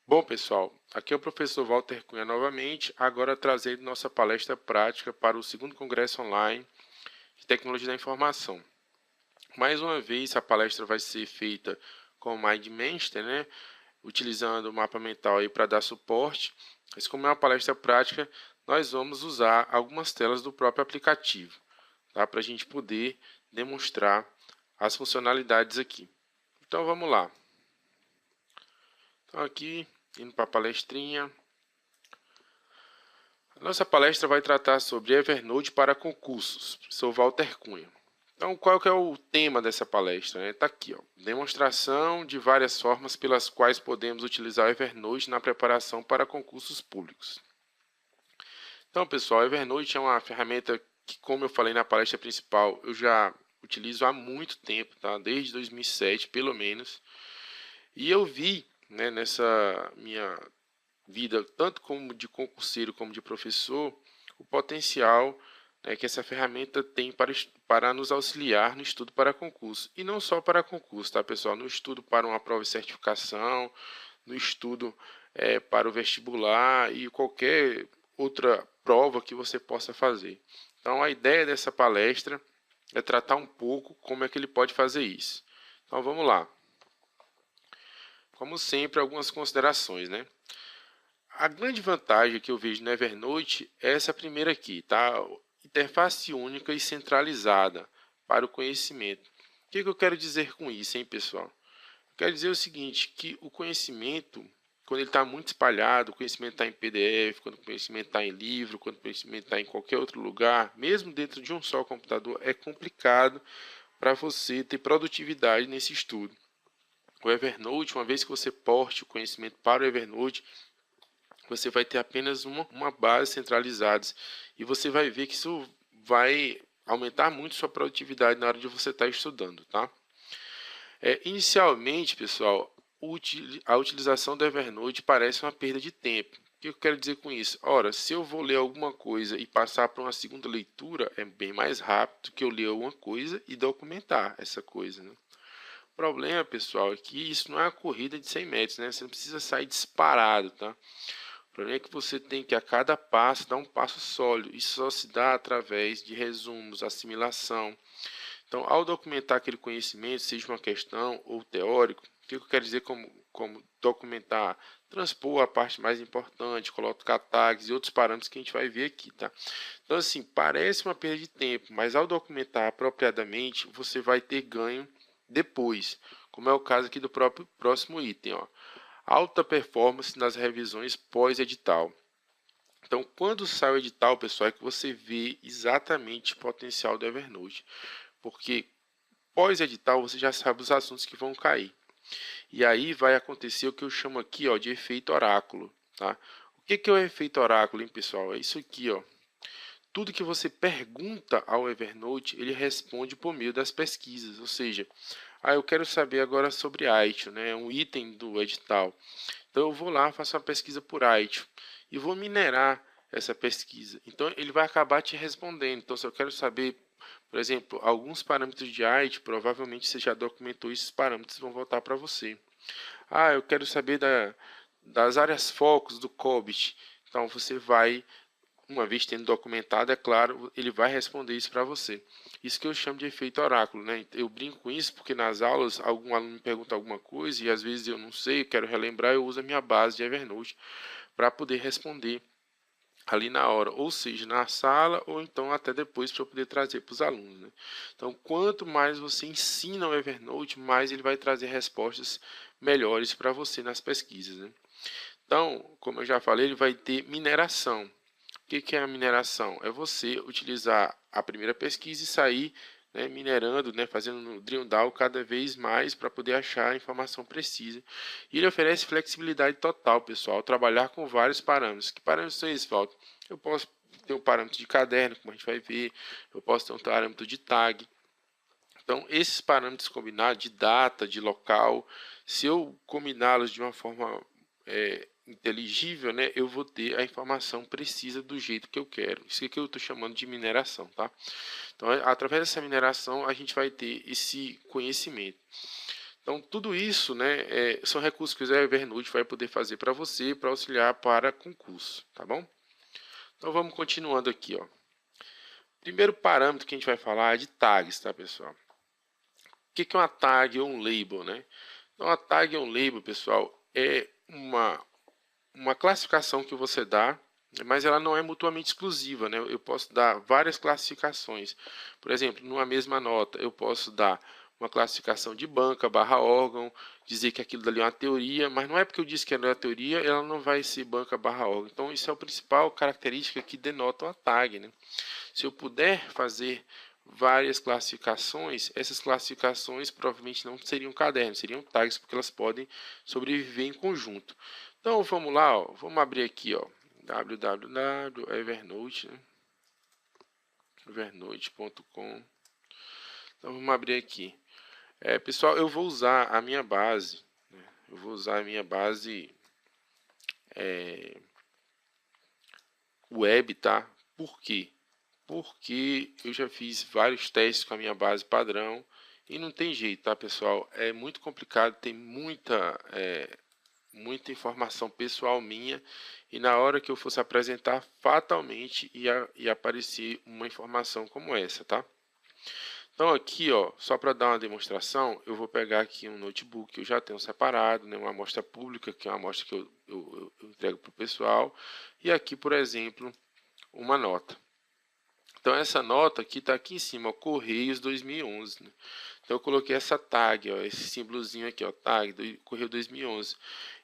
Bom, pessoal, aqui é o professor Walter Cunha novamente, agora trazendo nossa palestra prática para o segundo Congresso Online de Tecnologia da Informação. Mais uma vez, a palestra vai ser feita com o MindMaster, né, utilizando o mapa mental aí para dar suporte, mas como é uma palestra prática, nós vamos usar algumas telas do próprio aplicativo, tá, para a gente poder demonstrar as funcionalidades aqui. Então vamos lá. Então aqui, indo para a palestrinha. A nossa palestra vai tratar sobre Evernote para concursos. Sou Walter Cunha. Então, qual que é o tema dessa palestra? Está aqui, ó, demonstração de várias formas pelas quais podemos utilizar o Evernote na preparação para concursos públicos. Então, pessoal, o Evernote é uma ferramenta que, como eu falei na palestra principal, eu já utilizo há muito tempo, tá? Desde 2007, pelo menos. E eu vi, né, nessa minha vida, tanto como de concurseiro como de professor, o potencial, né, que essa ferramenta tem para nos auxiliar no estudo para concurso. E não só para concurso, tá, pessoal? No estudo para uma prova de certificação, no estudo para o vestibular e qualquer outra prova que você possa fazer. Então, a ideia dessa palestra é tratar um pouco como é que ele pode fazer isso. Então, vamos lá. Como sempre, algumas considerações, né? A grande vantagem que eu vejo no Evernote é essa primeira aqui, tá? Interface única e centralizada para o conhecimento. O que eu quero dizer com isso, hein, pessoal? Eu quero dizer o seguinte, que o conhecimento, quando ele está muito espalhado, o conhecimento está em PDF, quando o conhecimento está em livro, quando o conhecimento está em qualquer outro lugar, mesmo dentro de um só computador, é complicado para você ter produtividade nesse estudo. O Evernote, uma vez que você porte o conhecimento para o Evernote, você vai ter apenas uma base centralizada e você vai ver que isso vai aumentar muito sua produtividade na hora de você estar estudando, tá? Inicialmente, pessoal, a utilização do Evernote parece uma perda de tempo. O que eu quero dizer com isso? Ora, se eu vou ler alguma coisa e passar para uma segunda leitura, é bem mais rápido que eu ler alguma coisa e documentar essa coisa, né? O problema, pessoal, é que isso não é uma corrida de 100 metros, né? Você não precisa sair disparado, tá? O problema é que você tem que, a cada passo, dar um passo sólido. Isso só se dá através de resumos, assimilação. Então, ao documentar aquele conhecimento, seja uma questão ou teórico, o que eu quero dizer como documentar? Transpor a parte mais importante, colocar tags e outros parâmetros que a gente vai ver aqui, tá? Então, assim, parece uma perda de tempo, mas ao documentar apropriadamente, você vai ter ganho depois, como é o caso aqui do próximo item, ó. Alta performance nas revisões pós-edital. Então, quando sai o edital, pessoal, é que você vê exatamente o potencial do Evernote. Porque pós-edital você já sabe os assuntos que vão cair. E aí vai acontecer o que eu chamo aqui, ó, de efeito oráculo. Tá? O que é o efeito oráculo, hein, pessoal? É isso aqui, ó. Tudo que você pergunta ao Evernote, ele responde por meio das pesquisas. Ou seja, eu quero saber agora sobre ITIL, né? Um item do edital. Então eu vou lá, faço uma pesquisa por ITIL e vou minerar essa pesquisa. Então ele vai acabar te respondendo. Então se eu quero saber, por exemplo, alguns parâmetros de ITIL, provavelmente você já documentou esses parâmetros, vão voltar para você. Eu quero saber das áreas focos do COBIT. Então você vai, uma vez tendo documentado, é claro, ele vai responder isso para você. Isso que eu chamo de efeito oráculo, né? Eu brinco com isso porque nas aulas algum aluno me pergunta alguma coisa e às vezes eu não sei, eu quero relembrar, eu uso a minha base de Evernote para poder responder ali na hora, ou seja, na sala ou então até depois para eu poder trazer para os alunos, né? Então, quanto mais você ensina o Evernote, mais ele vai trazer respostas melhores para você nas pesquisas, né? Então, como eu já falei, ele vai ter mineração. O que é a mineração? É você utilizar a primeira pesquisa e sair, né, minerando, né, fazendo no drill down cada vez mais para poder achar a informação precisa. E ele oferece flexibilidade total, pessoal, ao trabalhar com vários parâmetros. Que parâmetros são esses, Walter? Eu posso ter um parâmetro de caderno, como a gente vai ver, eu posso ter um parâmetro de tag. Então, esses parâmetros combinados de data, de local, se eu combiná-los de uma forma inteligível, né, eu vou ter a informação precisa do jeito que eu quero. Isso que eu estou chamando de mineração, tá? Então, através dessa mineração, a gente vai ter esse conhecimento. Então, tudo isso, né, são recursos que o Evernote vai poder fazer para você, para auxiliar para concurso, tá bom? Então, vamos continuando aqui, ó. Primeiro parâmetro que a gente vai falar é de tags, tá, pessoal? O que é uma tag ou um label, né? Então, a tag ou um label, pessoal, é uma classificação que você dá, mas ela não é mutuamente exclusiva, né? Eu posso dar várias classificações. Por exemplo, numa mesma nota, eu posso dar uma classificação de banca barra órgão, dizer que aquilo dali é uma teoria, mas não é porque eu disse que ela é uma teoria, ela não vai ser banca barra órgão. Então, isso é a principal característica que denota uma tag, né? Se eu puder fazer várias classificações, essas classificações provavelmente não seriam cadernos, seriam tags, porque elas podem sobreviver em conjunto. Então vamos lá, ó, vamos abrir aqui, ó, www.evernote, né? evernote.com. Então vamos abrir aqui. Pessoal, eu vou usar a minha base, né? Eu vou usar a minha base web, tá? Por quê? Porque eu já fiz vários testes com a minha base padrão e não tem jeito, tá, pessoal? É muito complicado, tem muita informação pessoal minha e na hora que eu fosse apresentar, fatalmente ia aparecer uma informação como essa, tá? Então aqui, ó, só para dar uma demonstração, eu vou pegar aqui um notebook que eu já tenho separado, né, uma amostra pública, que é uma amostra que eu entrego para o pessoal, e aqui, por exemplo, uma nota. Então essa nota aqui está aqui em cima, ó, Correios 2011, né? Então eu coloquei essa tag, ó, esse símbolozinho aqui, ó, tag do Correio 2011.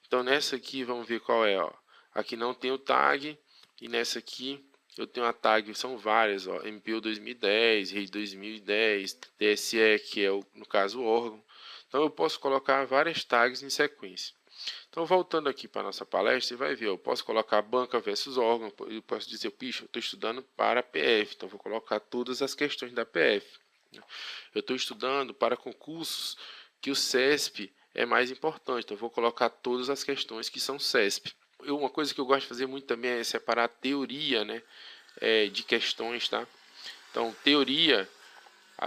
Então nessa aqui, vamos ver qual é, ó. Aqui não tem o tag, e nessa aqui eu tenho a tag, são várias, ó, MPU 2010, Rede 2010, TSE, que é, no caso, o órgão. Então eu posso colocar várias tags em sequência. Então, voltando aqui para a nossa palestra, você vai ver, eu posso colocar banca versus órgão, eu posso dizer, pixa, eu estou estudando para PF, então vou colocar todas as questões da PF. Eu estou estudando para concursos que o CESP é mais importante, então eu vou colocar todas as questões que são CESP. Uma coisa que eu gosto de fazer muito também é separar a teoria, né, de questões, tá? Então, a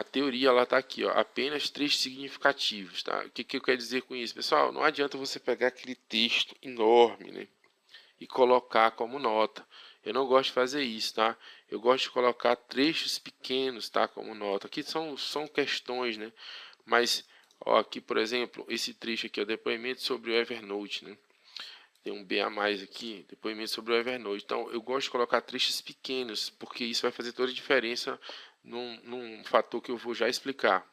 teoria ela está aqui, ó, apenas trechos significativos, tá? O que eu quero dizer com isso, pessoal? Não adianta você pegar aquele texto enorme, né, e colocar como nota. Eu não gosto de fazer isso, tá? Eu gosto de colocar trechos pequenos, tá, como nota. Aqui são questões, né? Mas, ó, aqui, por exemplo, esse trecho aqui é o depoimento sobre o Evernote, né? Tem um B a mais aqui, depoimento sobre o Evernote. Então, eu gosto de colocar trechos pequenos, porque isso vai fazer toda a diferença num fator que eu vou já explicar.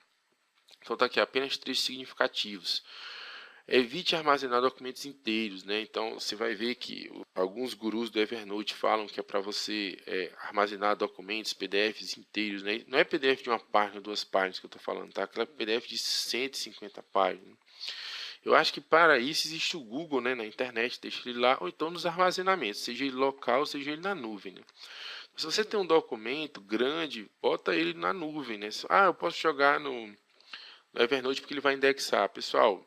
Então, tá aqui, apenas trechos significativos. Evite armazenar documentos inteiros, né? Então, você vai ver que alguns gurus do Evernote falam que é para você armazenar documentos, PDFs inteiros, né? Não é PDF de uma página, duas páginas que eu estou falando, tá? Aquela PDF de 150 páginas. Eu acho que para isso existe o Google, né, na internet, deixa ele lá, ou então nos armazenamentos, seja ele local, seja ele na nuvem, né? Se você tem um documento grande, bota ele na nuvem, né? Ah, eu posso jogar no Evernote porque ele vai indexar. Pessoal,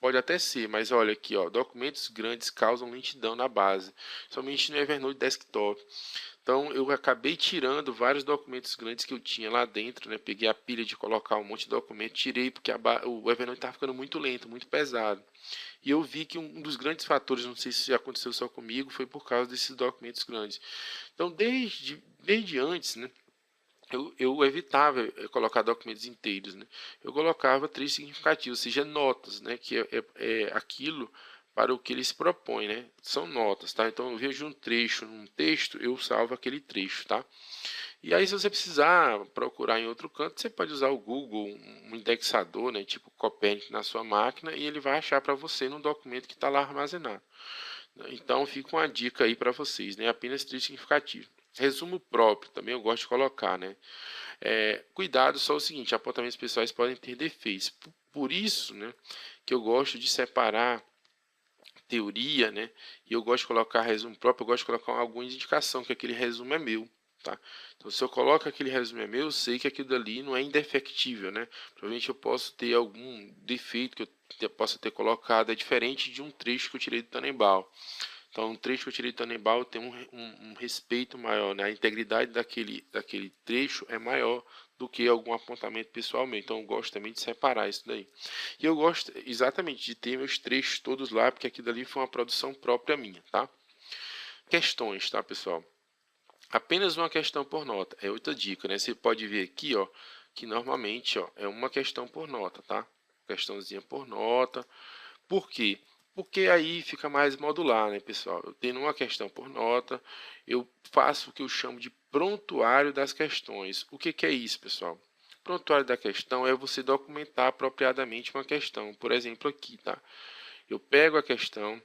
pode até ser, mas olha aqui, ó, documentos grandes causam lentidão na base, somente no Evernote Desktop. Então eu acabei tirando vários documentos grandes que eu tinha lá dentro, né? Peguei a pilha de colocar um monte de documento, tirei porque o Evernote estava ficando muito lento, muito pesado. E eu vi que um dos grandes fatores, não sei se já aconteceu só comigo, foi por causa desses documentos grandes. Então desde antes, né? Eu evitava colocar documentos inteiros, né? Eu colocava trechos significativos, ou seja, notas, né? Que é aquilo para o que ele se propõe, né? São notas, tá? Então eu vejo um trecho num texto, eu salvo aquele trecho, tá? E aí se você precisar procurar em outro canto, você pode usar o Google, um indexador, né? Tipo Copernicus na sua máquina e ele vai achar para você no documento que está lá armazenado. Então fica uma dica aí para vocês, né? Apenas trecho significativo. Resumo próprio, também eu gosto de colocar, né? Cuidado só o seguinte, apontamentos pessoais podem ter defeitos. Por isso, né, que eu gosto de separar teoria, né, e eu gosto de colocar resumo próprio, eu gosto de colocar alguma indicação que aquele resumo é meu, tá? Então, se eu coloco aquele resumo é meu, eu sei que aquilo dali não é indefectível, né? Provavelmente eu posso ter algum defeito que eu possa ter colocado, é diferente de um trecho que eu tirei do Tannenbaum. Então, um trecho que eu tirei do Tannenbaum tem um respeito maior, né? A integridade daquele trecho é maior do que algum apontamento pessoal meu. Então eu gosto também de separar isso daí. E eu gosto exatamente de ter meus trechos todos lá, porque aquilo ali foi uma produção própria minha, tá? Questões, tá, pessoal? Apenas uma questão por nota. É outra dica, né? Você pode ver aqui, ó, que normalmente, ó, é uma questão por nota, tá? Questãozinha por nota. Por quê? Porque aí fica mais modular, né, pessoal? Eu tendo uma questão por nota, eu faço o que eu chamo de prontuário das questões. O que que é isso, pessoal? Prontuário da questão é você documentar apropriadamente uma questão. Por exemplo, aqui, tá? Eu pego a questão,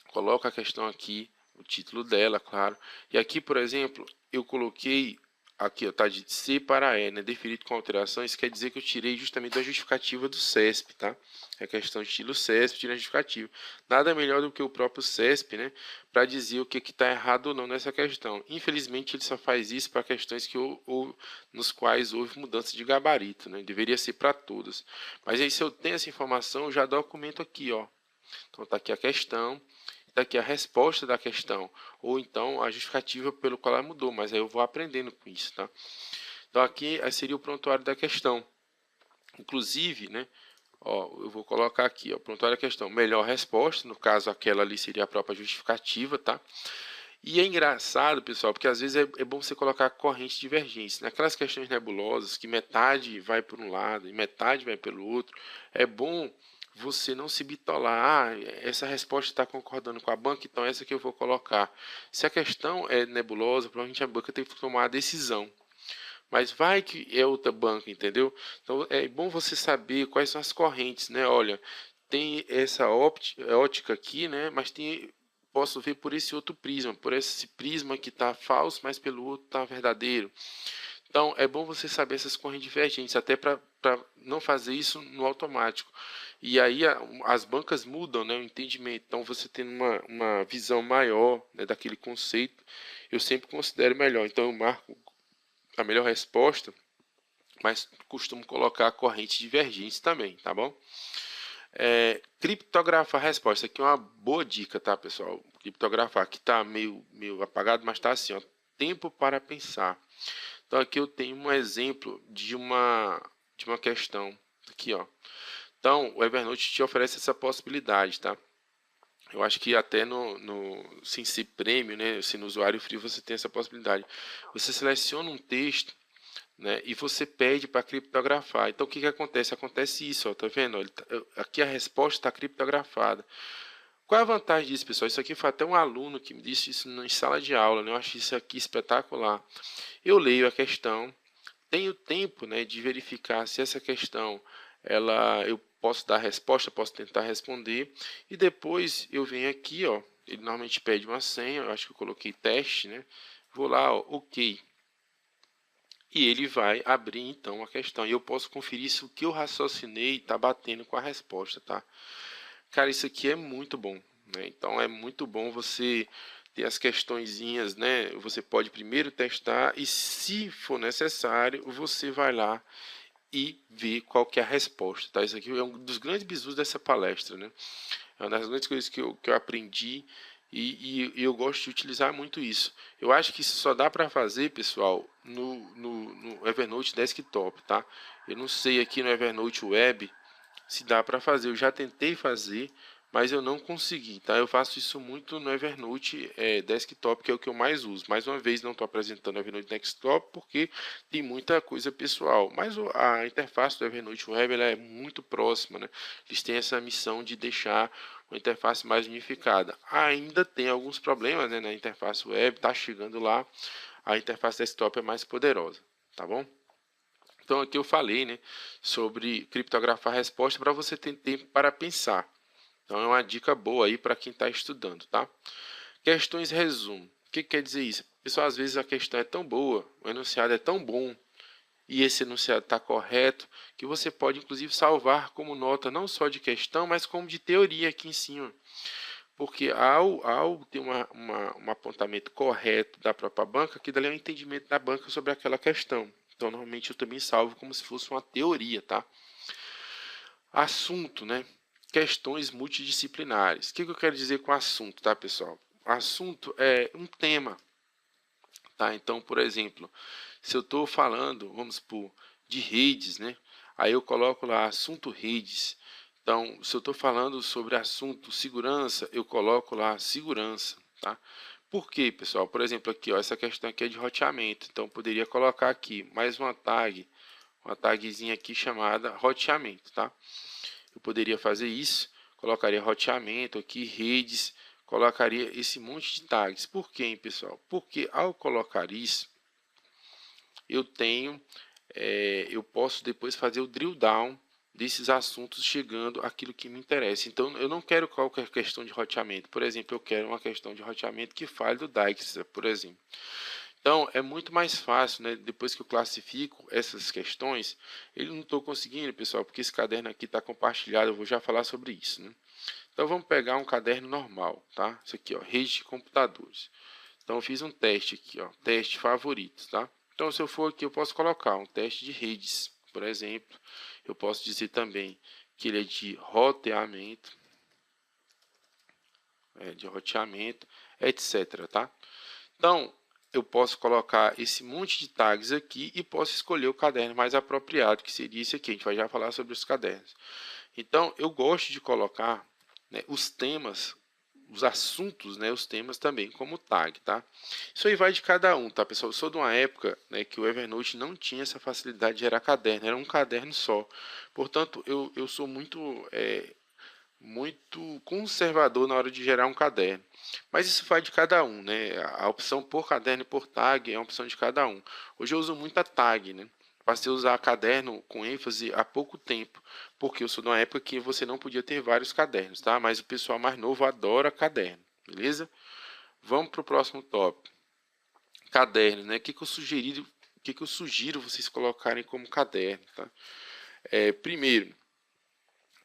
coloco a questão aqui, o título dela, claro. E aqui, por exemplo, eu coloquei aqui, ó, tá de C para E, né, deferido com alteração. Isso quer dizer que eu tirei justamente da justificativa do CESP, tá? É questão de estilo CESP, tirei a justificativa. Nada melhor do que o próprio CESP, né, para dizer o que está errado ou não nessa questão. Infelizmente, ele só faz isso para questões que nos quais houve mudança de gabarito, né? Deveria ser para todas. Mas aí, se eu tenho essa informação, eu já documento aqui, ó. Então, está aqui a questão, está aqui a resposta da questão, ou então a justificativa pelo qual ela mudou, mas aí eu vou aprendendo com isso, tá? Então, aqui seria o prontuário da questão. Inclusive, né, ó, eu vou colocar aqui, ó, prontuário da questão, melhor resposta, no caso aquela ali seria a própria justificativa, tá? E é engraçado, pessoal, porque às vezes é bom você colocar corrente de divergência. Naquelas questões nebulosas, que metade vai por um lado e metade vai pelo outro, é bom você não se bitolar. Ah, essa resposta está concordando com a banca, então essa que eu vou colocar. Se a questão é nebulosa, provavelmente a banca tem que tomar a decisão. Mas vai que é outra banca, entendeu? Então é bom você saber quais são as correntes, né? Olha, tem essa ótica aqui, né? Mas posso ver por esse outro prisma, por esse prisma que está falso, mas pelo outro está verdadeiro. Então é bom você saber essas correntes divergentes, até para não fazer isso no automático. E aí as bancas mudam, né, o entendimento. Então você tendo uma visão maior, né, daquele conceito, eu sempre considero melhor. Então eu marco a melhor resposta, mas costumo colocar a corrente divergente também, tá bom? Criptografar a resposta. Aqui é uma boa dica, tá, pessoal? Criptografar. Aqui tá meio apagado, mas tá assim, ó. Tempo para pensar. Então aqui eu tenho um exemplo de uma questão. Aqui, ó. Então, o Evernote te oferece essa possibilidade, tá? Eu acho que até no sem ser prêmio, né? Se no usuário free você tem essa possibilidade. Você seleciona um texto, né, e você pede para criptografar. Então o que que acontece? Acontece isso, ó, tá vendo? Aqui a resposta está criptografada. Qual é a vantagem disso, pessoal? Isso aqui foi até um aluno que me disse isso em sala de aula, né? Eu acho isso aqui espetacular. Eu leio a questão, tenho tempo, né, de verificar se essa questão eu posso dar a resposta, posso tentar responder, e depois eu venho aqui, ó, ele normalmente pede uma senha, eu acho que eu coloquei teste, né? Vou lá, ó, OK. E ele vai abrir então a questão. E eu posso conferir se o que eu raciocinei está batendo com a resposta, tá? Cara, isso aqui é muito bom, né? Então é muito bom você ter as questõezinhas, né? Você pode primeiro testar e, se for necessário, você vai lá e ver qual que é a resposta, tá? Isso aqui é um dos grandes bizus dessa palestra, né? É uma das grandes coisas que eu aprendi e eu gosto de utilizar muito isso. Eu acho que isso só dá para fazer, pessoal, no Evernote Desktop, tá? Eu não sei aqui no Evernote Web se dá para fazer. Eu já tentei fazer, mas eu não consegui, tá? Eu faço isso muito no Evernote Desktop, que é o que eu mais uso. Mais uma vez, não estou apresentando o Evernote Desktop porque tem muita coisa pessoal, mas a interface do Evernote Web ela é muito próxima, né? Eles têm essa missão de deixar uma interface mais unificada. Ainda tem alguns problemas, né, na interface web, tá chegando lá. A interface desktop é mais poderosa, tá bom? Então aqui eu falei, né, sobre criptografar a resposta para você ter tempo para pensar. Então é uma dica boa aí para quem está estudando, tá? Questões resumo. O que quer dizer isso? Pessoal, às vezes a questão é tão boa, o enunciado é tão bom e esse enunciado está correto que você pode inclusive salvar como nota não só de questão, mas como de teoria aqui em cima. Porque ao ter um apontamento correto da própria banca, que dali é um entendimento da banca sobre aquela questão. Então, normalmente eu também salvo como se fosse uma teoria, tá? Assunto, né? Questões multidisciplinares. O que eu quero dizer com assunto, tá, pessoal? Assunto é um tema, tá? Então, por exemplo, Se eu estou falando, vamos supor, de redes, né? Aí eu coloco lá assunto redes. Então, se eu estou falando sobre assunto segurança, eu coloco lá segurança, tá? Por quê, pessoal? Por exemplo, aqui, ó, essa questão aqui é de roteamento. Então, eu poderia colocar aqui mais uma tagzinha aqui chamada roteamento, tá? Eu poderia fazer isso, colocaria roteamento aqui, redes, colocaria esse monte de tags. Por quê, pessoal? Porque ao colocar isso, eu tenho, eu posso depois fazer o drill down desses assuntos chegando àquilo que me interessa. Então, eu não quero qualquer questão de roteamento. Por exemplo, eu quero uma questão de roteamento que fale do Dijkstra, por exemplo. Então, é muito mais fácil, né? Depois que eu classifico essas questões, eu não estou conseguindo, pessoal, porque esse caderno aqui está compartilhado, eu vou já falar sobre isso, né? Então, vamos pegar um caderno normal, tá? Isso aqui, ó, rede de computadores. Então, eu fiz um teste aqui, ó, teste favoritos, tá? Então, se eu for aqui, eu posso colocar um teste de redes, por exemplo. Eu posso dizer também que ele é de roteamento, etc, tá? Então, eu posso colocar esse monte de tags aqui e posso escolher o caderno mais apropriado, que seria esse aqui. A gente vai já falar sobre os cadernos. Então, eu gosto de colocar, né, os temas, os assuntos, né, os temas também como tag, tá? Isso aí vai de cada um, tá, pessoal? Eu sou de uma época, né, que o Evernote não tinha essa facilidade de gerar caderno, era um caderno só. Portanto, eu sou muito conservador na hora de gerar um caderno. Mas isso vai de cada um, né? A opção por caderno e por tag é uma opção de cada um. Hoje eu uso muita tag, né? Passei a usar caderno com ênfase há pouco tempo, porque eu sou de uma época que você não podia ter vários cadernos, tá? Mas o pessoal mais novo adora caderno, beleza? Vamos para o próximo tópico. Caderno, né? O que eu sugiro vocês colocarem como caderno, tá? Primeiro,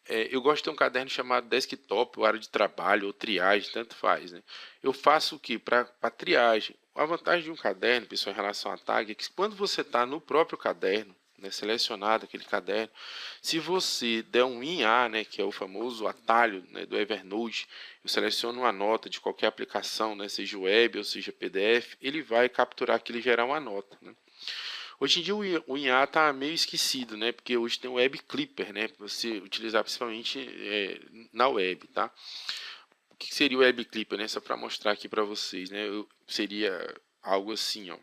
eu gosto de ter um caderno chamado desktop, ou área de trabalho, ou triagem, tanto faz, né? Eu faço o que? Para triagem. A vantagem de um caderno, pessoal, em relação a tag, é que quando você está no próprio caderno, né, selecionado aquele caderno, se você der um INA, né, que é o famoso atalho, né, do Evernote, eu seleciono uma nota de qualquer aplicação, né, seja web ou seja PDF, ele vai capturar aquilo e gerar uma nota, né? Hoje em dia o IA está meio esquecido, né? Porque hoje tem o Web Clipper, né? Para você utilizar principalmente na web, tá? O que seria o Web Clipper, né? Só para mostrar aqui para vocês, né? Seria algo assim, ó.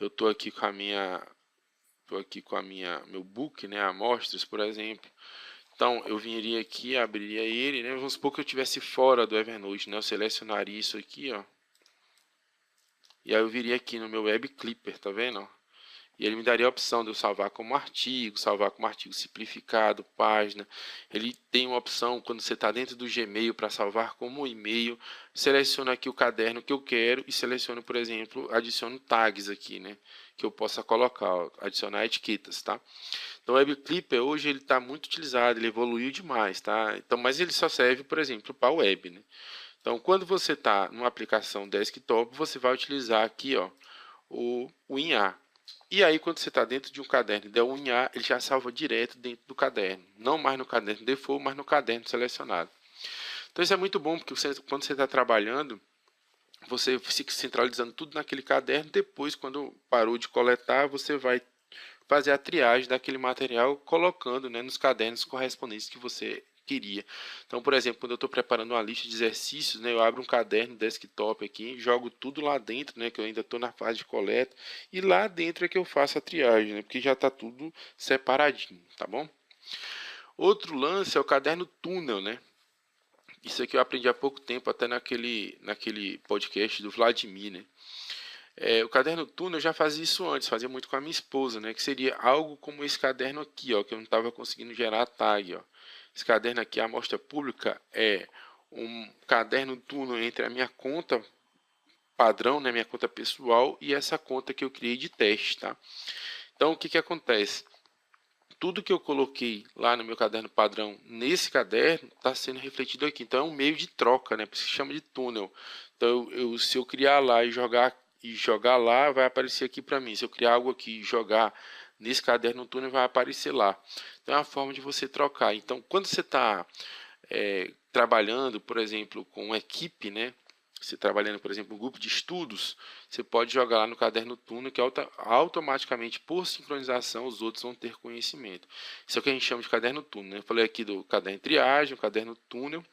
Eu tô aqui com a meu book, né? Amostras, por exemplo. Então eu viria aqui, abriria ele, né? Vamos supor que eu estivesse fora do Evernote, né? Eu selecionaria isso aqui, ó. E aí eu viria aqui no meu Web Clipper, tá vendo? E ele me daria a opção de eu salvar como artigo simplificado, página. Ele tem uma opção quando você está dentro do Gmail para salvar como e-mail. Seleciono aqui o caderno que eu quero e seleciono, por exemplo, adiciono tags aqui, né? Que eu possa colocar, ó, adicionar etiquetas, tá? Então o Web Clipper hoje ele está muito utilizado, ele evoluiu demais, tá? Então, mas ele só serve, por exemplo, para web, né? Então, quando você está numa aplicação desktop, você vai utilizar aqui, ó, o INA. E aí, quando você está dentro de um caderno e der um INA, ele já salva direto dentro do caderno. Não mais no caderno default, mas no caderno selecionado. Então, isso é muito bom, porque quando você está trabalhando, você fica centralizando tudo naquele caderno. Depois, quando parou de coletar, você vai fazer a triagem daquele material, colocando, né, nos cadernos correspondentes que você queria. Então, por exemplo, quando eu estou preparando uma lista de exercícios, né, eu abro um caderno desktop aqui, jogo tudo lá dentro, né, que eu ainda estou na fase de coleta, e lá dentro é que eu faço a triagem, né, porque já está tudo separadinho, tá bom? Outro lance é o caderno túnel, né? Isso aqui eu aprendi há pouco tempo, até naquele podcast do Vladimir, né? O caderno túnel eu já fazia isso antes, fazia muito com a minha esposa, né? Que seria algo como esse caderno aqui, ó, que eu não estava conseguindo gerar a tag, ó. Esse caderno aqui, a amostra pública, é um caderno túnel entre a minha conta padrão, né, minha conta pessoal, e essa conta que eu criei de teste, tá? Então, o que acontece? Tudo que eu coloquei lá no meu caderno padrão, nesse caderno, está sendo refletido aqui. Então, é um meio de troca, né? Por isso que chama de túnel. Então, se eu criar lá e jogar lá, vai aparecer aqui para mim. Se eu criar algo aqui e jogar nesse caderno túnel, vai aparecer lá. Então, é uma forma de você trocar. Então, quando você está trabalhando, por exemplo, com uma equipe, né? você trabalhando, por exemplo, um grupo de estudos, você pode jogar lá no caderno túnel, que automaticamente, por sincronização, os outros vão ter conhecimento. Isso é o que a gente chama de caderno túnel, né? Eu falei aqui do caderno triagem, o caderno túnel.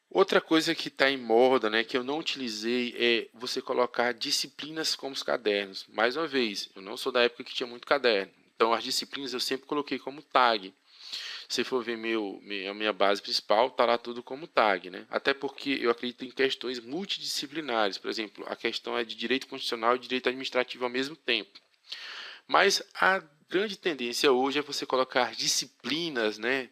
Outra coisa que está em moda, né, que eu não utilizei, é você colocar disciplinas como os cadernos. Mais uma vez, eu não sou da época que tinha muito caderno. Então, as disciplinas eu sempre coloquei como tag. Se for ver a minha base principal, está lá tudo como tag, né? Até porque eu acredito em questões multidisciplinares. Por exemplo, a questão é de direito constitucional e direito administrativo ao mesmo tempo. Mas a grande tendência hoje é você colocar disciplinas, né,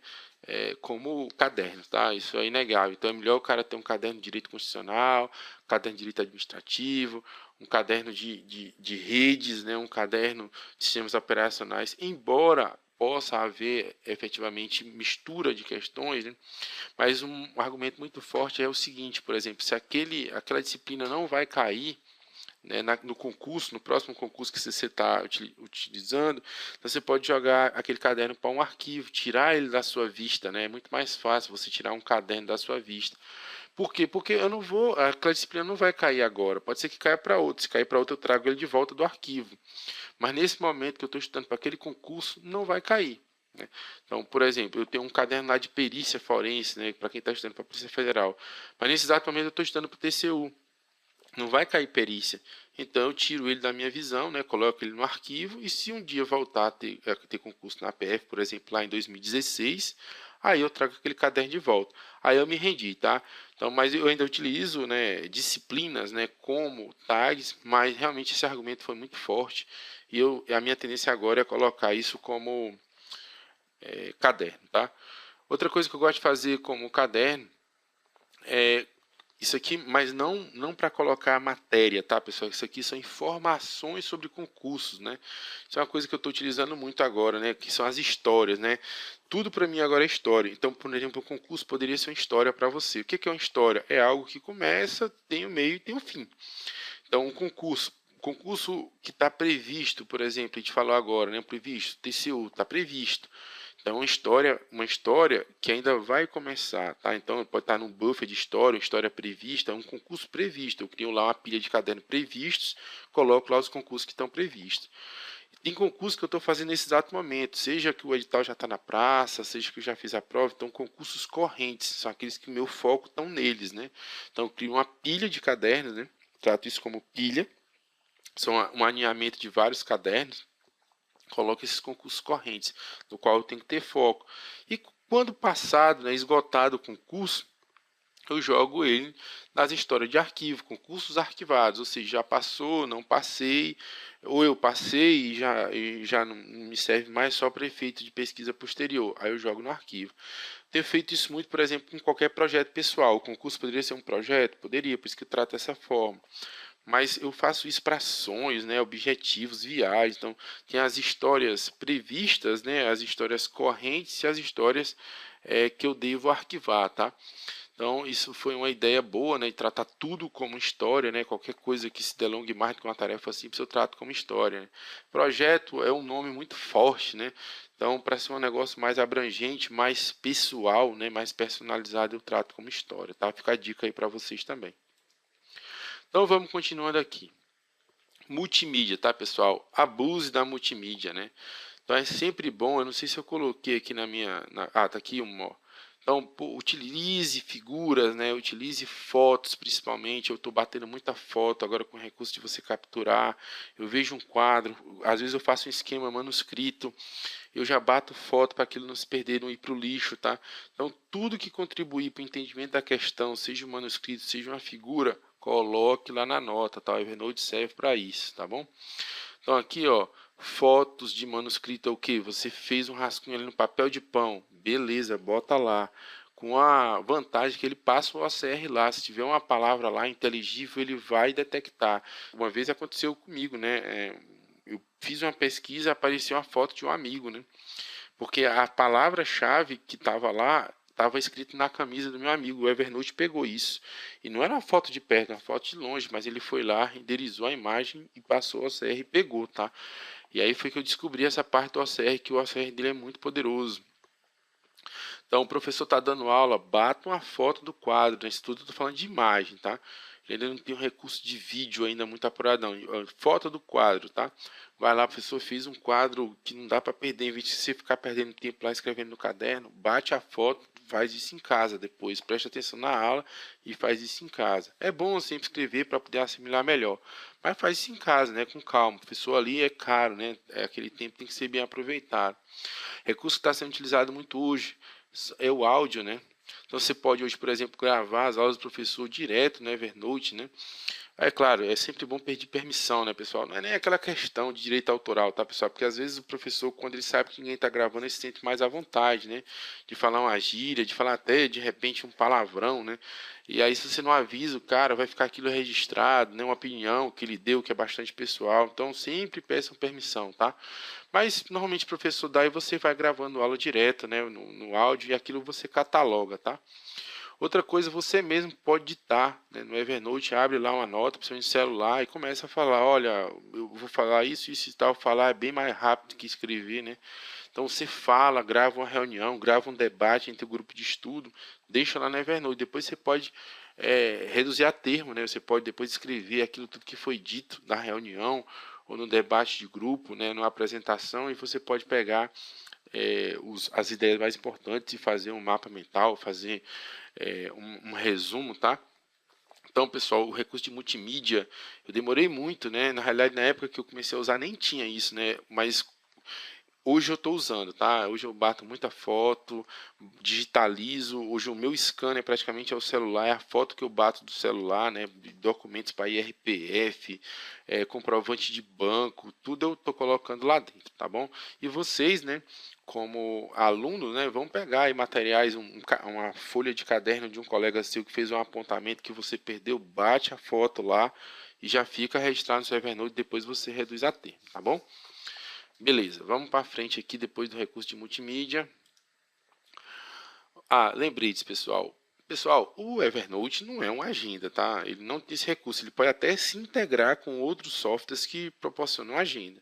como cadernos, tá? Isso é inegável. Então é melhor o cara ter um caderno de direito constitucional, um caderno de direito administrativo, um caderno de redes, né, um caderno de sistemas operacionais, embora possa haver efetivamente mistura de questões, né? Mas um argumento muito forte é o seguinte, por exemplo, se aquela disciplina não vai cair, né, no concurso, no próximo concurso que você está utilizando, então você pode jogar aquele caderno para um arquivo, tirar ele da sua vista, né? É muito mais fácil você tirar um caderno da sua vista. Por quê? Porque aquela disciplina não vai cair agora, pode ser que caia para outro, se cair para outro eu trago ele de volta do arquivo. Mas nesse momento que eu estou estudando para aquele concurso, não vai cair, né? Então, por exemplo, eu tenho um caderno lá de perícia forense, né, para quem está estudando para a Polícia Federal, mas nesse exato momento eu estou estudando para o TCU, não vai cair perícia. Então eu tiro ele da minha visão, né, coloco ele no arquivo, e se um dia voltar a ter concurso na PF, por exemplo, lá em 2016, aí eu trago aquele caderno de volta. Aí eu me rendi, tá? Então, mas eu ainda utilizo, né, disciplinas, né, como tags, mas realmente esse argumento foi muito forte, e a minha tendência agora é colocar isso como caderno, tá? Outra coisa que eu gosto de fazer como caderno é isso aqui, mas não para colocar a matéria, tá, pessoal? Isso aqui são informações sobre concursos, né? Isso é uma coisa que eu estou utilizando muito agora, né? Que são as histórias, né? Tudo para mim agora é história. Então, por exemplo, o concurso poderia ser uma história para você. O que é uma história? É algo que começa, tem o meio e tem o fim. Então, concurso que está previsto, por exemplo, a gente falou agora, né? Previsto, TCU, está previsto. Então, uma história que ainda vai começar, tá? Então, pode estar num buffer de história, uma história prevista, um concurso previsto. Eu crio lá uma pilha de cadernos previstos, coloco lá os concursos que estão previstos. Tem concurso que eu estou fazendo nesse exato momento, seja que o edital já está na praça, seja que eu já fiz a prova, então concursos correntes, são aqueles que o meu foco estão neles, né? Então, eu crio uma pilha de cadernos, né? Trato isso como pilha, são um alinhamento de vários cadernos, coloco esses concursos correntes, no qual eu tenho que ter foco. E quando passado, né, esgotado o concurso, eu jogo ele nas histórias de arquivo, concursos arquivados, ou seja, já passou, não passei, ou eu passei e já não me serve mais só para efeito de pesquisa posterior, aí eu jogo no arquivo. Tenho feito isso muito, por exemplo, em qualquer projeto pessoal. O concurso poderia ser um projeto? Poderia, por isso que eu trato dessa forma. Mas eu faço isso para sonhos, né, objetivos, viagens. Então, tem as histórias previstas, né, as histórias correntes e as histórias que eu devo arquivar, tá? Então, isso foi uma ideia boa, né, de tratar tudo como história, né, qualquer coisa que se delongue mais do que uma tarefa simples, eu trato como história, né? Projeto é um nome muito forte, né? Então, para ser um negócio mais abrangente, mais pessoal, né, mais personalizado, eu trato como história, tá? Fica a dica aí para vocês também. Então, vamos continuando aqui. Multimídia, tá, pessoal? Abuse da multimídia, né? Então é sempre bom, eu não sei se eu coloquei aqui tá aqui uma, ó. Então, pô, utilize figuras, né? Utilize fotos, principalmente. Eu estou batendo muita foto agora com o recurso de você capturar. Eu vejo um quadro, às vezes eu faço um esquema manuscrito, eu já bato foto para aquilo não se perder, não ir para o lixo, tá? Então, tudo que contribuir para o entendimento da questão, seja um manuscrito, seja uma figura, coloque lá na nota, tá? O Evernote serve para isso, tá bom? Então, aqui, ó, fotos de manuscrito é o que? Você fez um rascunho ali no papel de pão, beleza, bota lá. Com a vantagem que ele passa o OCR lá, se tiver uma palavra lá inteligível, ele vai detectar. Uma vez aconteceu comigo, né? Eu fiz uma pesquisa, apareceu uma foto de um amigo, né? Porque a palavra-chave que estava lá estava escrito na camisa do meu amigo. O Evernote pegou isso. E não era uma foto de perto, era uma foto de longe, mas ele foi lá, renderizou a imagem e passou o OCR e pegou, tá? E aí foi que eu descobri essa parte do OCR, que o OCR dele é muito poderoso. Então, o professor está dando aula, bata uma foto do quadro. Nesse tudo eu estou falando de imagem, tá? Ele ainda não tem um recurso de vídeo ainda muito apurado, não. Foto do quadro, tá? Vai lá, professor, fez um quadro que não dá para perder. Em vez de você ficar perdendo tempo lá escrevendo no caderno, bate a foto, faz isso em casa depois. Preste atenção na aula e faz isso em casa. É bom sempre escrever para poder assimilar melhor. Mas faz isso em casa, né? Com calma. O professor ali é caro, né? Aquele tempo tem que ser bem aproveitado. Recurso que está sendo utilizado muito hoje é o áudio, né? Então você pode hoje, por exemplo, gravar as aulas do professor direto no Evernote, né? É claro, é sempre bom pedir permissão, né, pessoal? Não é nem aquela questão de direito autoral, tá, pessoal? Porque às vezes o professor, quando ele sabe que ninguém está gravando, ele se sente mais à vontade, né? De falar uma gíria, de falar até, de repente, um palavrão, né? E aí, se você não avisa o cara, vai ficar aquilo registrado, né? Uma opinião que ele deu, que é bastante pessoal. Então, sempre peçam permissão, tá? Mas, normalmente, o professor dá e você vai gravando aula direta, né? No áudio, e aquilo você cataloga, tá? Outra coisa, você mesmo pode ditar, né, no Evernote, abre lá uma nota, principalmente no celular, e começa a falar, olha, eu vou falar isso, isso e tal, falar é bem mais rápido que escrever, né? Então você fala, grava uma reunião, grava um debate entre o grupo de estudo, deixa lá no Evernote, depois você pode reduzir a termo, né? Você pode depois escrever aquilo tudo que foi dito na reunião, ou no debate de grupo, né, numa apresentação, e você pode pegar as ideias mais importantes e fazer um mapa mental, fazer um resumo, tá? Então, pessoal, o recurso de multimídia, eu demorei muito, né? Na realidade, na época que eu comecei a usar, nem tinha isso, né? Mas hoje eu estou usando, tá? Hoje eu bato muita foto, digitalizo. Hoje o meu scanner praticamente é o celular, é a foto que eu bato do celular, né? Documentos para IRPF, comprovante de banco, tudo eu estou colocando lá dentro, tá bom? E vocês, né? Como aluno, né? Vão pegar aí materiais, uma folha de caderno de um colega seu que fez um apontamento que você perdeu, bate a foto lá e já fica registrado no seu Evernote. Depois você reduz a termo, tá bom? Beleza, vamos para frente aqui depois do recurso de multimídia. Lembretes, pessoal. Pessoal, o Evernote não é uma agenda, tá? Ele não tem esse recurso. Ele pode até se integrar com outros softwares que proporcionam agenda.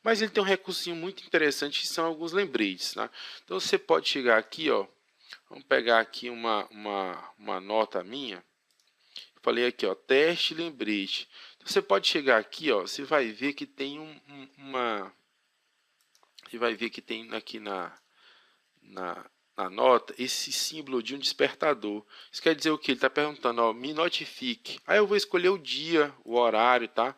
Mas ele tem um recursinho muito interessante que são alguns lembretes, tá? Então você pode chegar aqui, ó. Vamos pegar aqui uma nota minha. Eu falei aqui, ó, teste lembrete. Então, você pode chegar aqui, ó. Você vai ver que tem você vai ver que tem aqui na, na nota esse símbolo de um despertador. Isso quer dizer o que? Ele está perguntando, ó, me notifique. Aí eu vou escolher o dia, o horário, tá?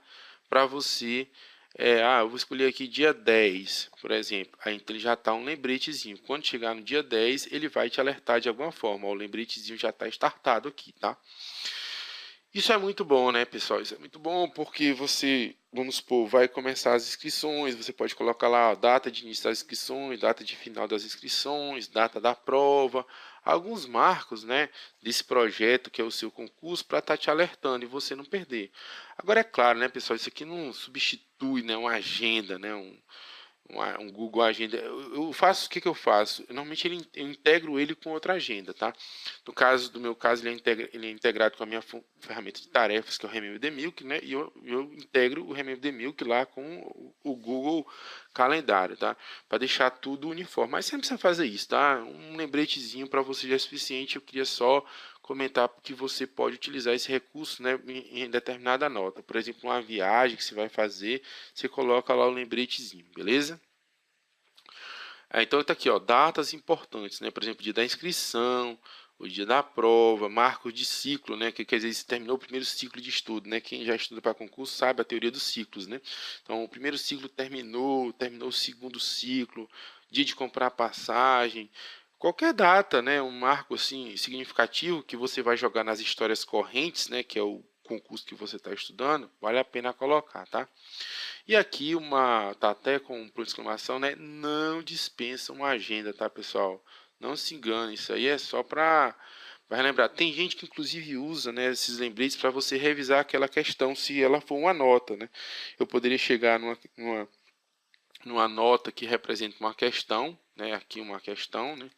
Para você. Eu vou escolher aqui dia 10, por exemplo. Aí então ele já está um lembretezinho. Quando chegar no dia 10, ele vai te alertar de alguma forma. Ó, o lembretezinho já está startado aqui, tá? Isso é muito bom, né, pessoal? Isso é muito bom porque você, vamos supor, vai começar as inscrições, você pode colocar lá a data de início das inscrições, data de final das inscrições, data da prova, alguns marcos, né, desse projeto que é o seu concurso para estar te alertando e você não perder. Agora é claro, né, pessoal, isso aqui não substitui, né, uma agenda, né, um Google Agenda. Eu faço o que eu faço? Normalmente eu integro ele com outra agenda, tá? No caso do meu caso, ele é integrado com a minha ferramenta de tarefas, que é o Remember the Milk, né? E eu integro o Remember the Milk lá com o Google Calendário, tá? Para deixar tudo uniforme. Mas sempre precisa fazer isso, tá? Um lembretezinho para você já é suficiente. Eu queria só comentar que você pode utilizar esse recurso, né, em determinada nota. Por exemplo, uma viagem que você vai fazer, você coloca lá o lembretezinho, beleza? Então está aqui, ó, datas importantes, né? Por exemplo, dia da inscrição, o dia da prova, marcos de ciclo, né? Que quer dizer, se terminou o primeiro ciclo de estudo, né? Quem já estuda para concurso sabe a teoria dos ciclos, né? Então, o primeiro ciclo terminou o segundo ciclo, dia de comprar passagem, qualquer data, né? Um marco assim significativo que você vai jogar nas histórias correntes, né? Que é o concurso que você está estudando, vale a pena colocar, tá? E aqui tá até com um ponto de exclamação, né? Não dispensa uma agenda, tá, pessoal? Não se engane, isso aí é só para relembrar. Tem gente que inclusive usa, né, esses lembretes para você revisar aquela questão, se ela for uma nota, né? Eu poderia chegar numa nota que representa uma questão, né? Aqui uma questão, né?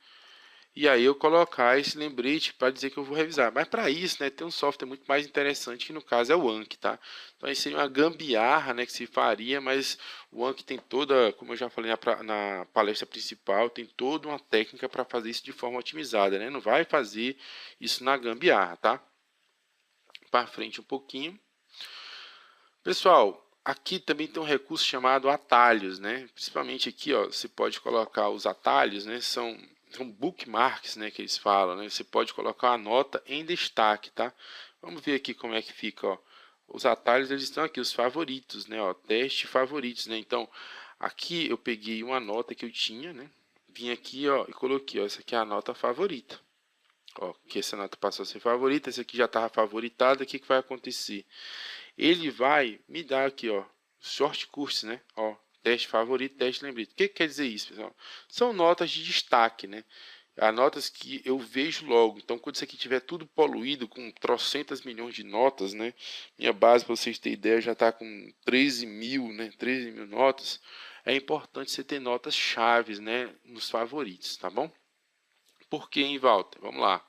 e aí eu colocar esse lembrete para dizer que eu vou revisar. Mas para isso, né, tem um software muito mais interessante que no caso é o Anki, tá? Então aí seria uma gambiarra, né, que se faria, mas o Anki tem toda, como eu já falei na palestra principal, tem toda uma técnica para fazer isso de forma otimizada, né? Não vai fazer isso na gambiarra, tá? Para frente um pouquinho. Pessoal, aqui também tem um recurso chamado atalhos, né? Principalmente aqui, ó, você pode colocar os atalhos, né? São bookmarks, né, que eles falam, né? Você pode colocar a nota em destaque, tá? Vamos ver aqui como é que fica, ó. Os atalhos, eles estão aqui, os favoritos, né, ó, teste favoritos, né? Então, aqui eu peguei uma nota que eu tinha, né? Vim aqui, ó, e coloquei, ó, essa aqui é a nota favorita. Ó, que essa nota passou a ser favorita, essa aqui já estava favoritada, o que que vai acontecer? Ele vai me dar aqui, ó, short course, né? Ó, teste favorito, teste lembrete. O que quer dizer isso, pessoal? São notas de destaque, né? Há notas que eu vejo logo. Então, quando isso aqui tiver tudo poluído, com trocentas milhões de notas, né? Minha base, para vocês terem ideia, já está com 13 mil, né? 13 mil notas. É importante você ter notas chaves, né? Nos favoritos, tá bom? Por que, hein, Walter? Vamos lá.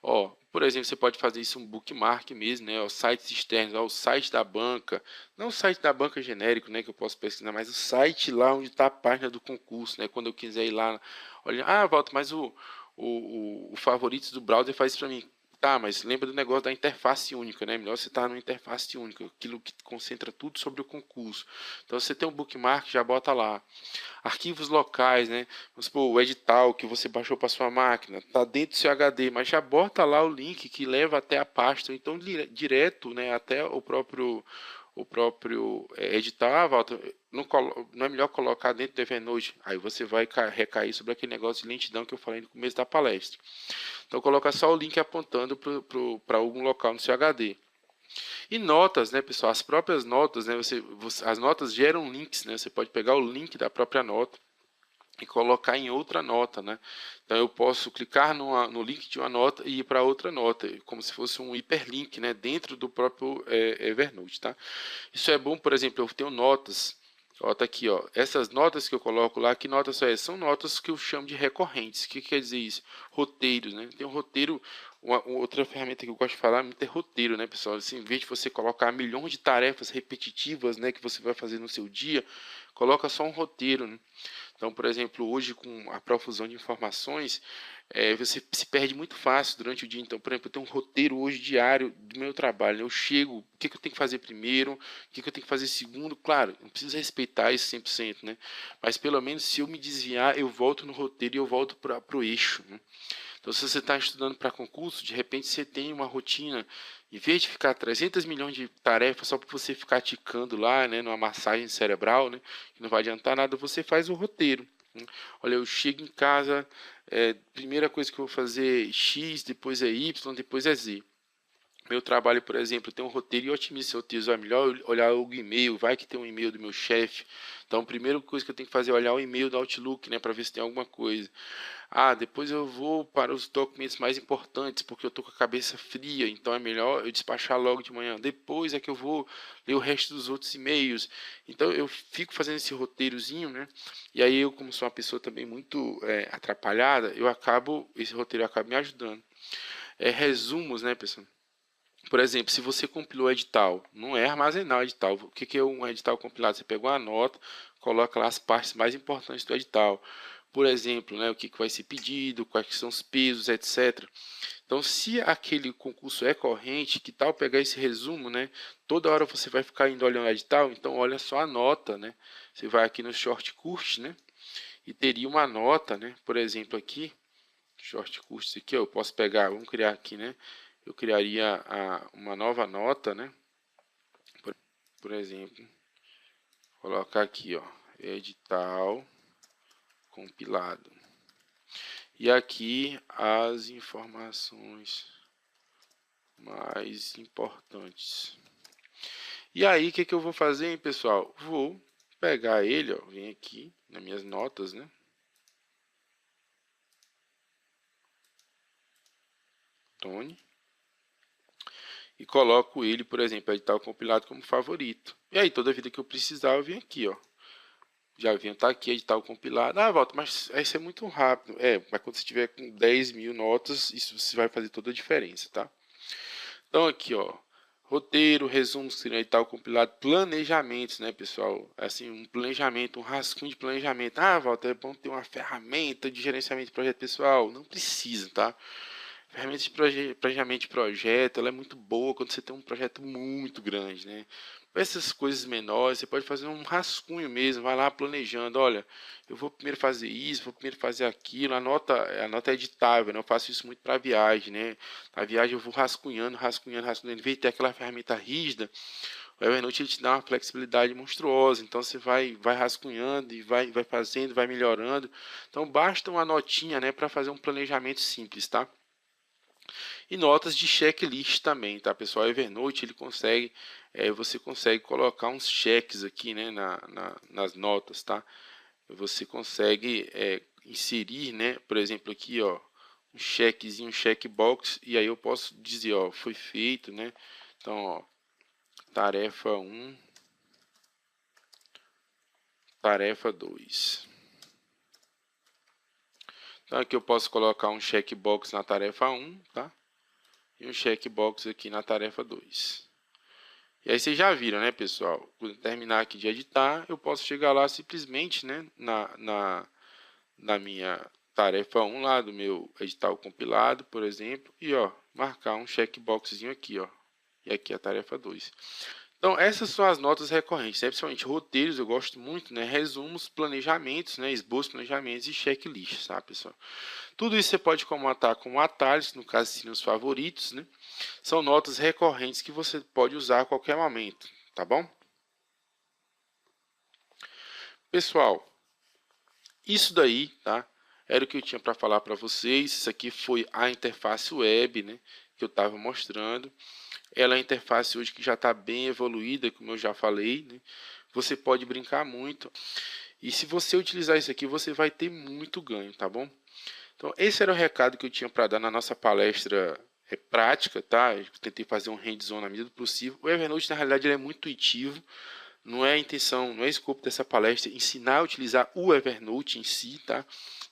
Ó, por exemplo, você pode fazer isso um bookmark mesmo, né? Os sites externos, ó, o site da banca, não o site da banca genérico, né? Que eu posso pesquisar, mas o site lá onde está a página do concurso, né? Quando eu quiser ir lá, olha, Walter, mas o favoritos do browser faz isso para mim. Tá, mas lembra do negócio da interface única, né? Melhor você estar numa interface única, aquilo que concentra tudo sobre o concurso. Então, você tem um bookmark, já bota lá. Arquivos locais, né? Vamos supor, o edital que você baixou para sua máquina, está dentro do seu HD, mas já bota lá o link que leva até a pasta, então direto, né, até o próprio edital. Walter, não é melhor colocar dentro do Evernote? Aí você vai recair sobre aquele negócio de lentidão que eu falei no começo da palestra. Então coloca só o link apontando para algum local no seu HD. E notas, né, pessoal? As próprias notas, né? As notas geram links, né? Você pode pegar o link da própria nota e colocar em outra nota, né? Então eu posso clicar no link de uma nota e ir para outra nota, como se fosse um hiperlink, né? Dentro do próprio Evernote, tá? Isso é bom, por exemplo, eu tenho notas. Ó, tá aqui, ó. Essas notas que eu coloco lá, que notas são essas? São notas que eu chamo de recorrentes. O que quer dizer isso? Roteiros, né? Tem um roteiro, uma outra ferramenta que eu gosto de falar muito é roteiro, né, pessoal? Assim, em vez de você colocar milhões de tarefas repetitivas, né, que você vai fazer no seu dia, coloca só um roteiro, né? Então, por exemplo, hoje com a profusão de informações, você se perde muito fácil durante o dia. Então, por exemplo, eu tenho um roteiro hoje diário do meu trabalho. Eu chego, o que eu tenho que fazer primeiro, o que eu tenho que fazer segundo. Claro, não precisa respeitar isso 100%, né? Mas pelo menos se eu me desviar, eu volto no roteiro e eu volto para o eixo, né? Então, se você está estudando para concurso, de repente você tem uma rotina, em vez de ficar 300 milhões de tarefas só para você ficar ticando lá, né, numa massagem cerebral, né, que não vai adiantar nada, você faz o roteiro. Né? Olha, eu chego em casa, primeira coisa que eu vou fazer é X, depois é Y, depois é Z. Meu trabalho, por exemplo, tem um roteiro e otimizo seu texto. É melhor olhar o e-mail, vai que tem um e-mail do meu chefe. Então, a primeira coisa que eu tenho que fazer é olhar o e-mail do Outlook, né, para ver se tem alguma coisa. Depois eu vou para os documentos mais importantes, porque eu estou com a cabeça fria, então é melhor eu despachar logo de manhã. Depois é que eu vou ler o resto dos outros e-mails. Então eu fico fazendo esse roteirozinho, né? E aí eu, como sou uma pessoa também muito atrapalhada, esse roteiro acaba me ajudando. Resumos, né, pessoal? Por exemplo, se você compilou o edital, não é armazenar o edital. O que é um edital compilado? Você pegou uma nota, coloca lá as partes mais importantes do edital. Por exemplo, né, o que vai ser pedido, quais são os pesos, etc. Então, se aquele concurso é corrente, que tal pegar esse resumo, né? Toda hora você vai ficar indo olhando o edital, então olha só a nota, né? Você vai aqui no short course, né? E teria uma nota, né? Por exemplo, aqui, short course aqui, eu posso pegar, vamos criar aqui, né? Eu criaria uma nova nota, né? Por exemplo, colocar aqui, ó, edital compilado. E aqui as informações mais importantes. E aí, o que eu vou fazer, hein, pessoal? Vou pegar ele, ó, vem aqui nas minhas notas, né? Tony. E coloco ele, por exemplo, edital compilado como favorito. E aí, toda vida que eu precisar, eu venho aqui, ó. já vinha estar aqui, edital compilado. Ah, Walter, mas isso é muito rápido. Mas quando você tiver com 10 mil notas, isso vai fazer toda a diferença, tá? Então aqui, ó, roteiro, resumo, edital compilado, planejamentos, né, pessoal? Assim, um planejamento, um rascunho de planejamento. Ah, Walter, é bom ter uma ferramenta de gerenciamento de projeto pessoal. Não precisa, tá? Ferramenta de planejamento de projeto, ela é muito boa quando você tem um projeto muito grande, né? Essas coisas menores, você pode fazer um rascunho mesmo, vai lá planejando, olha, eu vou primeiro fazer isso, vou primeiro fazer aquilo, a nota é editável, né? Eu faço isso muito para viagem, né? Na viagem eu vou rascunhando, em vez de ter aquela ferramenta rígida, o Evernote ele te dá uma flexibilidade monstruosa, então você vai rascunhando e vai fazendo, vai melhorando. Então basta uma notinha, né, para fazer um planejamento simples, tá? E notas de checklist também, tá, pessoal? Evernote ele consegue, você consegue colocar uns cheques aqui, né, nas notas, tá? Você consegue inserir, né, por exemplo aqui, ó, um chequezinho, um checkbox, e aí eu posso dizer, ó, foi feito, né? Então, ó, tarefa 1, tarefa 2. Então aqui eu posso colocar um checkbox na tarefa 1, tá? E um checkbox aqui na tarefa 2. E aí vocês já viram, né, pessoal? Quando terminar aqui de editar, eu posso chegar lá simplesmente, né, na minha tarefa 1 lá do meu edital compilado, por exemplo, e ó, marcar um checkboxzinho aqui, ó. E aqui a tarefa 2. Então, essas são as notas recorrentes, né? Principalmente roteiros, eu gosto muito, né? Resumos, planejamentos, né? Esboços, planejamentos e checklists, tá, pessoal? Tudo isso você pode comentar com atalhos, no caso, sim, os favoritos, né? São notas recorrentes que você pode usar a qualquer momento, tá bom? Pessoal, isso daí, tá? Era o que eu tinha para falar para vocês. Isso aqui foi a interface web, né? Que eu estava mostrando. Ela é a interface hoje que já está bem evoluída, como eu já falei, né? Você pode brincar muito. E se você utilizar isso aqui, você vai ter muito ganho, tá bom? Então, esse era o recado que eu tinha para dar na nossa palestra prática, tá? Eu tentei fazer um hands-on na medida do possível. O Evernote, na realidade, ele é muito intuitivo. Não é a intenção, não é o escopo dessa palestra ensinar a utilizar o Evernote em si, tá?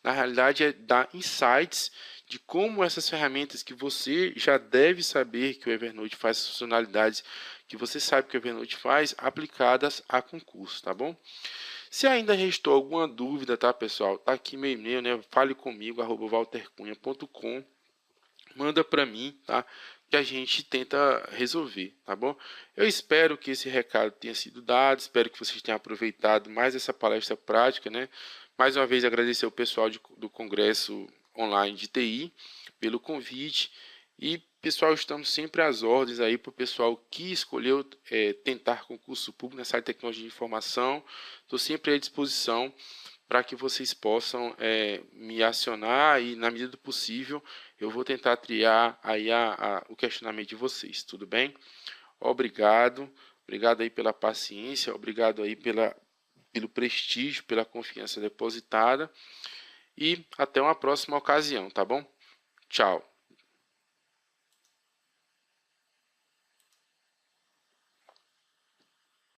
Na realidade, é dar insights de como essas ferramentas que você já deve saber que o Evernote faz, as funcionalidades que você sabe que o Evernote faz, aplicadas a concurso, tá bom? Se ainda restou alguma dúvida, tá, pessoal? Tá aqui meu e-mail, né? Fale comigo, @waltercunha.com. Manda para mim, tá? Que a gente tenta resolver, tá bom? Eu espero que esse recado tenha sido dado, espero que vocês tenham aproveitado mais essa palestra prática, né? Mais uma vez agradecer ao pessoal do Congresso Online de TI pelo convite e, pessoal, estamos sempre às ordens aí para o pessoal que escolheu tentar concurso público nessa área de tecnologia de informação. Estou sempre à disposição para que vocês possam me acionar e, na medida do possível, eu vou tentar triar aí o questionamento de vocês, tudo bem? Obrigado, obrigado aí pela paciência, obrigado aí pelo prestígio, pela confiança depositada e até uma próxima ocasião, tá bom? Tchau.